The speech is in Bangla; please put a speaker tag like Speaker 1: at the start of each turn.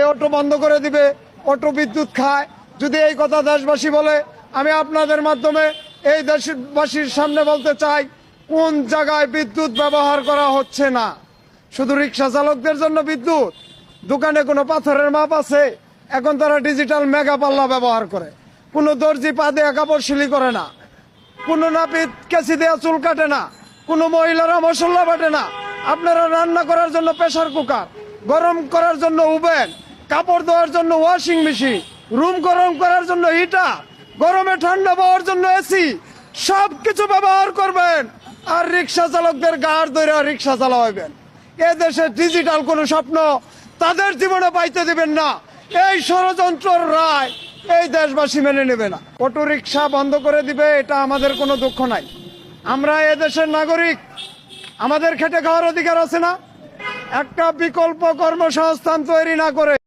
Speaker 1: অটো বন্ধ করে দিবে, অটো বিদ্যুৎ খায়। যদি এই কথা দেশবাসী বলে, আমি আপনাদের মাধ্যমে এই দেশবাসীর সামনে বলতে চাই, কোন জায়গায় বিদ্যুৎ ব্যবহার করা হচ্ছে না। শুধু রিক্সা চালকদের জন্য বিদ্যুৎ, দোকানে কোনো পাথরের মাপ আছে? এখন তারা ডিজিটাল মেগা পাল্লা ব্যবহার করে। কোনো দর্জি পা দেয়া কাপড় সিলি করে না, কোনো নাপিত কেসি দেয়া চুল কাটে না, কোনো মহিলারা মশলা বাটে না। আপনারা রান্না করার জন্য প্রেসার কুকার, গরম করার জন্য ওভেন, কাপড় ধোয়ার জন্য ওয়াশিং মেশিন, রুম গরম করার জন্য হিটার, গরমে ঠান্ডা পাওয়ার জন্য এসি, সবকিছু ব্যবহার করবেন। আর রিক্সা চালকদের গাড় ধরে রিক্সা চালাবেন। এ দেশে ডিজিটাল কোনো স্বপ্ন তাদের জীবনে পাইতে দিবেন না। এই ষড়যন্ত্রের রায় এই দেশবাসী মেনে নেবে না। অটো রিক্সা বন্ধ করে দিবে, এটা আমাদের কোনো দুঃখ নাই। আমরা এদেশের নাগরিক, আমাদের খেটে খাওয়ার অধিকার আছে না? একটা বিকল্প কর্মসংস্থান তৈরি না করে